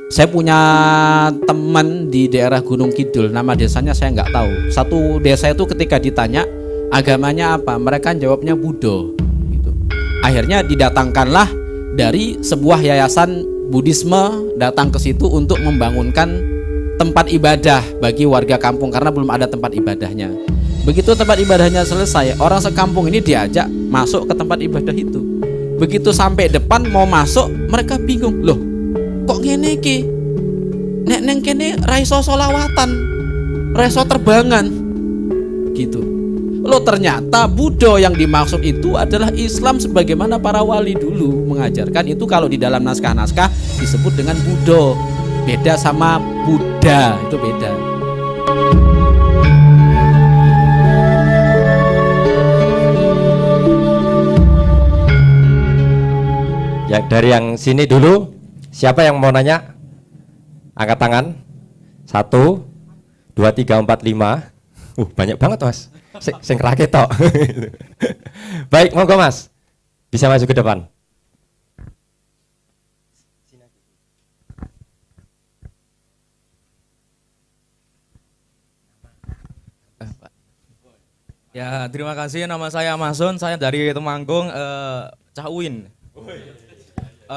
Saya punya teman di daerah Gunung Kidul, nama desanya saya nggak tahu. Satu desa itu ketika ditanya agamanya apa, mereka jawabnya Buddha. Gitu. Akhirnya didatangkanlah dari sebuah yayasan Buddhisme datang ke situ untuk membangunkan tempat ibadah bagi warga kampung karena belum ada tempat ibadahnya. Begitu tempat ibadahnya selesai, orang sekampung ini diajak masuk ke tempat ibadah itu. Begitu sampai depan mau masuk, mereka bingung, loh kok ngene iki? Nek neng kene raiso solawatan, raiso terbangan, gitu. Loh ternyata Buddha yang dimaksud itu adalah Islam sebagaimana para wali dulu mengajarkan itu. Kalau di dalam naskah-naskah disebut dengan Buddha, beda sama Buddha, itu beda. Ya, dari yang sini dulu, siapa yang mau nanya? Angkat tangan. 1, 2, 3, 4, 5. Banyak banget mas. Sing raket tok. Baik, monggo mas. Bisa maju ke depan. Ya, terima kasih. Nama saya Mason. Saya dari Temanggung, Cahwin.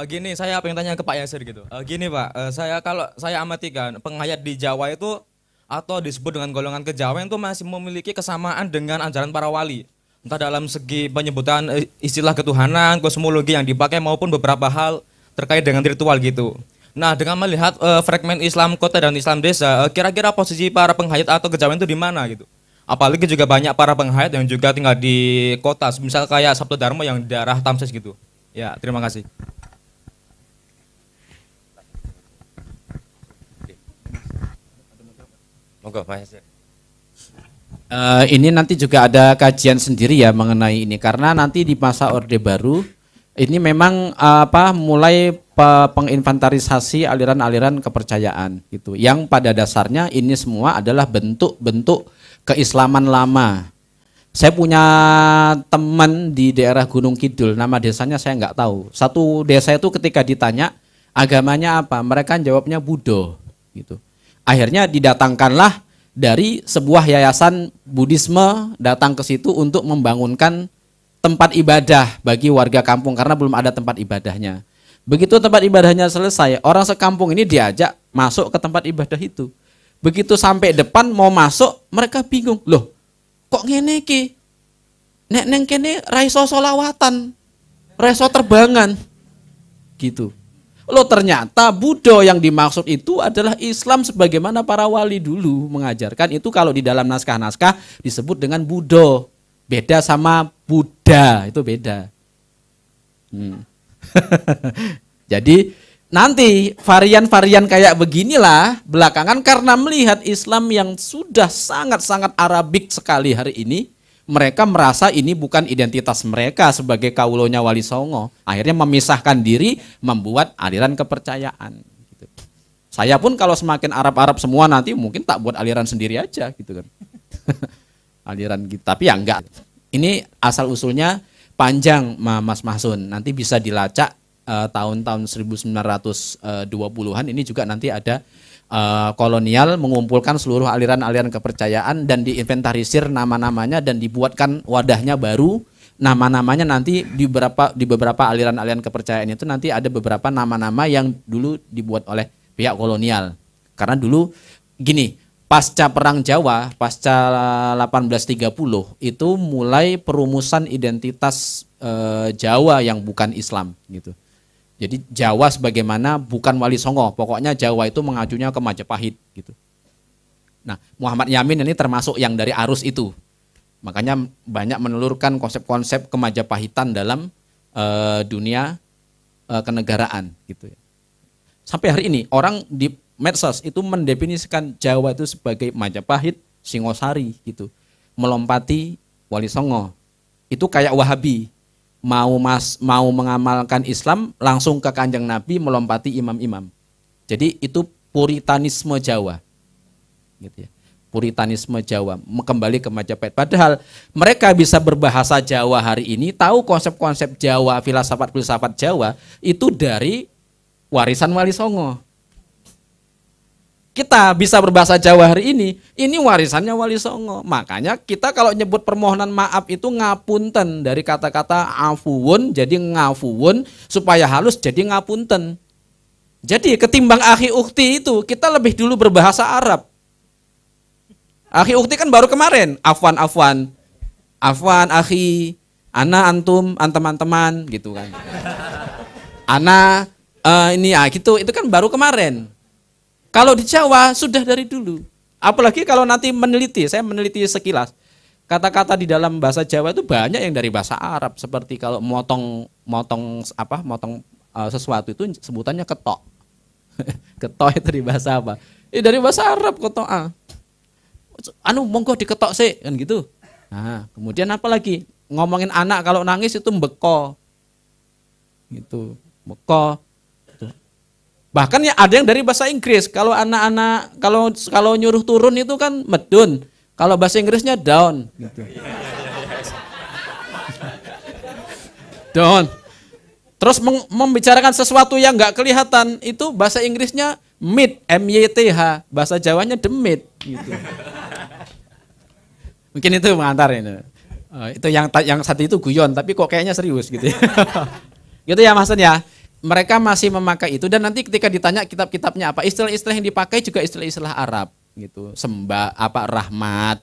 Gini, saya pengen tanya ke Pak Yasir gitu. Gini Pak, kalau saya amatikan penghayat di Jawa itu atau disebut dengan golongan kejawen itu masih memiliki kesamaan dengan ajaran para wali. Entah dalam segi penyebutan istilah ketuhanan, kosmologi yang dipakai maupun beberapa hal terkait dengan ritual gitu. Nah, dengan melihat fragmen Islam kota dan Islam desa, kira-kira posisi para penghayat atau kejawen itu di mana gitu? Apalagi juga banyak para penghayat yang juga tinggal di kota, misal kayak Sabto Dharma yang di daerah Tamses gitu. Ya, terima kasih. Monggo Mas. Ini nanti juga ada kajian sendiri ya mengenai ini karena nanti di masa Orde Baru ini memang mulai penginventarisasi aliran-aliran kepercayaan gitu. Yang pada dasarnya ini semua adalah bentuk-bentuk keislaman lama. Saya punya teman di daerah Gunung Kidul, nama desanya saya nggak tahu. Satu desa itu ketika ditanya agamanya apa, mereka jawabnya Buddha gitu. Akhirnya didatangkanlah dari sebuah yayasan Buddhisme datang ke situ untuk membangunkan tempat ibadah bagi warga kampung karena belum ada tempat ibadahnya. Begitu tempat ibadahnya selesai, orang sekampung ini diajak masuk ke tempat ibadah itu. Begitu sampai depan mau masuk, mereka bingung, loh kok ngene iki? Nek neng kene raiso solawatan, raiso terbangan, gitu. Loh ternyata Buddha yang dimaksud itu adalah Islam sebagaimana para wali dulu mengajarkan itu. Kalau di dalam naskah-naskah disebut dengan Buddha, beda sama Buddha, itu beda. Jadi nanti varian-varian kayak beginilah belakangan karena melihat Islam yang sudah sangat-sangat Arabik sekali hari ini, mereka merasa ini bukan identitas mereka sebagai kaulonya Wali Songo. Akhirnya memisahkan diri, membuat aliran kepercayaan. Gitu. Saya pun kalau semakin Arab-Arab semua nanti mungkin tak buat aliran sendiri aja gitu kan. Aliran gitu, tapi ya enggak. Ini asal usulnya panjang Mas Mahsun. Nanti bisa dilacak tahun-tahun 1920-an ini juga nanti ada kolonial mengumpulkan seluruh aliran-aliran kepercayaan dan diinventarisir nama-namanya dan dibuatkan wadahnya baru. Nama-namanya nanti di beberapa aliran-aliran kepercayaan itu nanti ada beberapa nama-nama yang dulu dibuat oleh pihak kolonial. Karena dulu gini, pasca Perang Jawa, pasca 1830 itu mulai perumusan identitas Jawa yang bukan Islam gitu. Jadi Jawa sebagaimana bukan Wali Songo, pokoknya Jawa itu mengacunya ke Majapahit gitu. Nah, Muhammad Yamin ini termasuk yang dari arus itu. Makanya banyak menelurkan konsep-konsep kemajapahitan dalam dunia kenegaraan gitu ya. Sampai hari ini orang di medsos itu mendefinisikan Jawa itu sebagai Majapahit, Singosari gitu. Melompati Wali Songo. Itu kayak Wahabi. Mau mengamalkan Islam langsung ke Kanjeng Nabi melompati imam-imam. Jadi itu puritanisme Jawa. Gitu ya. Puritanisme Jawa kembali ke Majapahit. Padahal mereka bisa berbahasa Jawa hari ini, tahu konsep-konsep Jawa, filsafat-filsafat Jawa itu dari warisan Wali Songo. kita bisa berbahasa Jawa hari ini warisannya Wali Songo. Makanya kita kalau nyebut permohonan maaf itu ngapunten, dari kata-kata afuwun jadi ngafuwun, supaya halus jadi ngapunten. Jadi ketimbang akhi ukti itu kita lebih dulu berbahasa Arab. Akhi ukti kan baru kemarin, afwan akhi, ana antum, teman-teman gitu kan. Ana ini ya gitu, itu kan baru kemarin. Kalau di Jawa sudah dari dulu. Apalagi kalau nanti meneliti, saya meneliti sekilas. Kata-kata di dalam bahasa Jawa itu banyak yang dari bahasa Arab, seperti kalau motong sesuatu itu sebutannya ketok. Ketok itu di bahasa apa? Dari bahasa Arab ketok. Anu monggo diketok sih kan gitu. Nah, kemudian apa lagi? Ngomongin anak kalau nangis itu mbeko. Gitu, mbeko. Bahkan ya ada yang dari bahasa Inggris. Kalau anak-anak kalau nyuruh turun itu kan medun. Kalau bahasa Inggrisnya down gitu. Down. Terus membicarakan sesuatu yang nggak kelihatan itu bahasa Inggrisnya mid, M-Y-T-H. Bahasa Jawanya demit gitu. Mungkin itu mengantar ini. Itu yang satu itu guyon tapi kok kayaknya serius gitu. Gitu ya maksudnya. Mereka masih memakai itu, dan nanti ketika ditanya kitab-kitabnya apa, istilah-istilah yang dipakai juga istilah-istilah Arab gitu, sembah, rahmat,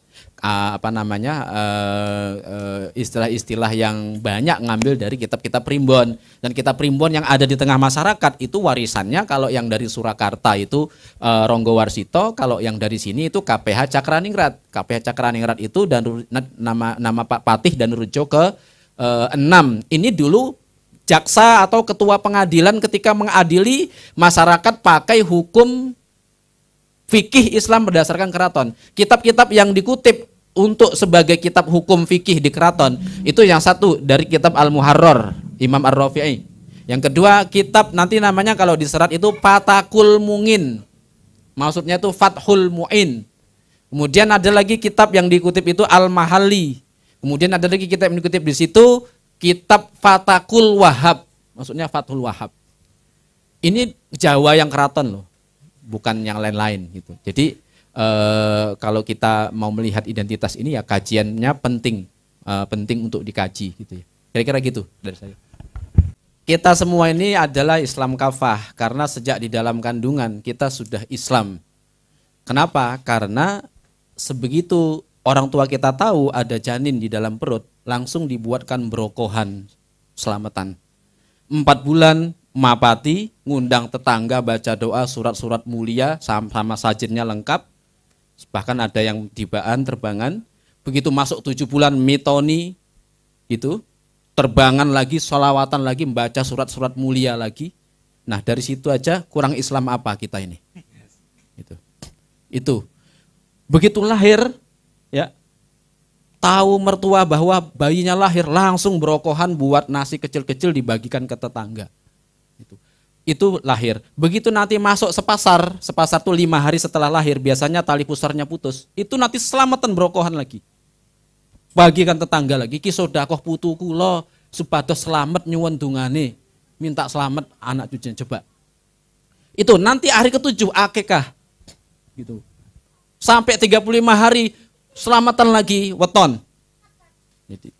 istilah-istilah yang banyak ngambil dari kitab-kitab primbon. Dan kitab primbon yang ada di tengah masyarakat itu warisannya, kalau yang dari Surakarta itu Ronggo Warsito, kalau yang dari sini itu KPH Cakraningrat. KPH Cakraningrat itu dan nama Pak Patih dan Rujo ke 6. Ini dulu jaksa atau ketua pengadilan ketika mengadili masyarakat pakai hukum fikih Islam berdasarkan keraton. Kitab-kitab yang dikutip untuk sebagai kitab hukum fikih di keraton itu yang satu dari kitab Al-Muharrar Imam Ar-Rafi'i. Yang kedua kitab nanti namanya kalau diserat itu Fathul Mungin. Maksudnya itu Fathul Mu'in. Kemudian ada lagi kitab yang dikutip itu Al-Mahalli. Kemudian ada lagi kitab yang dikutip di situ kitab Fathul Wahhab, maksudnya Fathul Wahhab. Ini Jawa yang keraton loh, bukan yang lain-lain gitu. Jadi kalau kita mau melihat identitas ini ya kajiannya penting untuk dikaji gitu ya. Kira-kira gitu dari saya. Kita semua ini adalah Islam kafah karena sejak di dalam kandungan kita sudah Islam. Kenapa? Karena sebegitu orang tua kita tahu ada janin di dalam perut, langsung dibuatkan brokohan selamatan. 4 bulan mapati, ngundang tetangga baca doa surat-surat mulia sama sajinnya lengkap. Bahkan ada yang dibaan terbangan. Begitu masuk 7 bulan mitoni gitu, terbangan lagi, sholawatan lagi, membaca surat-surat mulia lagi. Nah dari situ aja kurang Islam apa kita ini? Itu. Begitu lahir ya. Tahu mertua bahwa bayinya lahir langsung berokohan buat nasi kecil-kecil dibagikan ke tetangga. Itu lahir. Begitu nanti masuk sepasar tuh 5 hari setelah lahir biasanya tali pusarnya putus. Itu nanti selamatan berokohan lagi. Bagikan tetangga lagi. Ki sodakoh putu kula supados selamat nyuwun dungane. Minta selamat anak cucunya coba. Itu nanti hari ke-7 akikah. Gitu. Sampai 35 hari selamatan lagi weton. Jadi,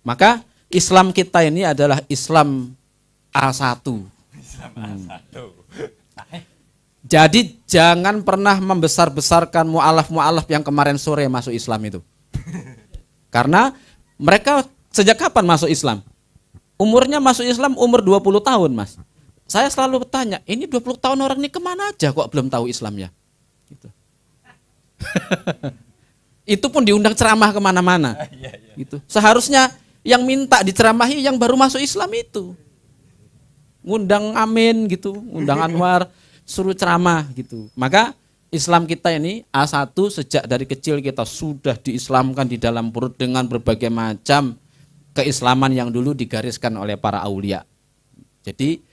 maka Islam kita ini adalah Islam A1. Jadi jangan pernah membesar-besarkan mu'alaf-mu'alaf yang kemarin sore masuk Islam itu. Karena mereka sejak kapan masuk Islam? Umurnya masuk Islam umur 20 tahun mas. Saya selalu bertanya, ini 20 tahun orang ini kemana aja kok belum tahu Islamnya? Gitu. Itu pun diundang ceramah kemana-mana. Gitu. Seharusnya yang minta diceramahi yang baru masuk Islam itu. Ngundang Amin gitu, ngundang Anwar, suruh ceramah gitu. Maka Islam kita ini A1 sejak dari kecil kita sudah diislamkan di dalam perut dengan berbagai macam keislaman yang dulu digariskan oleh para aulia. Jadi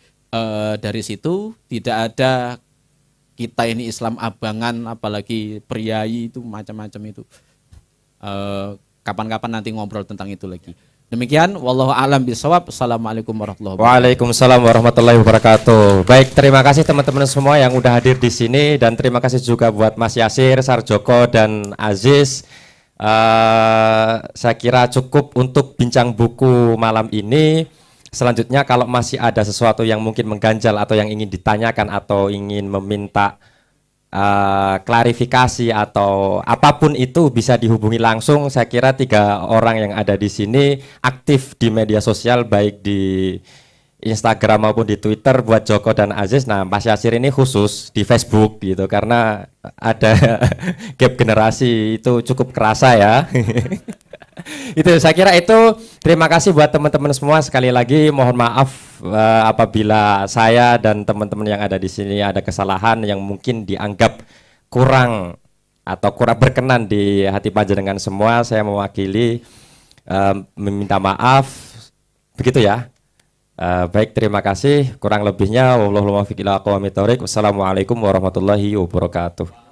dari situ tidak ada kita ini Islam abangan, apalagi priai itu macam-macam itu. Kapan-kapan nanti ngobrol tentang itu lagi. Demikian, wallahu a'lam bishawab. Assalamualaikum warahmatullahi wabarakatuh. Waalaikumsalam warahmatullahi wabarakatuh. Baik, terima kasih teman-teman semua yang udah hadir di sini dan terima kasih juga buat Mas Yasir, Sarjoko dan Aziz. Saya kira cukup untuk bincang buku malam ini. Selanjutnya kalau masih ada sesuatu yang mungkin mengganjal atau yang ingin ditanyakan atau ingin meminta klarifikasi atau apapun itu bisa dihubungi langsung. Saya kira 3 orang yang ada di sini aktif di media sosial baik di Instagram maupun di Twitter buat Joko dan Aziz. Nah, Mas Yasir ini khusus di Facebook gitu karena ada gap generasi itu cukup kerasa ya. Itu saya kira itu. Terima kasih buat teman-teman semua. Sekali lagi mohon maaf apabila saya dan teman-teman yang ada di sini ada kesalahan yang mungkin dianggap kurang atau kurang berkenan di hati panjenengan semua. Saya mewakili meminta maaf. Begitu ya. Baik, terima kasih. Kurang lebihnya wassalamualaikum warahmatullahi wabarakatuh.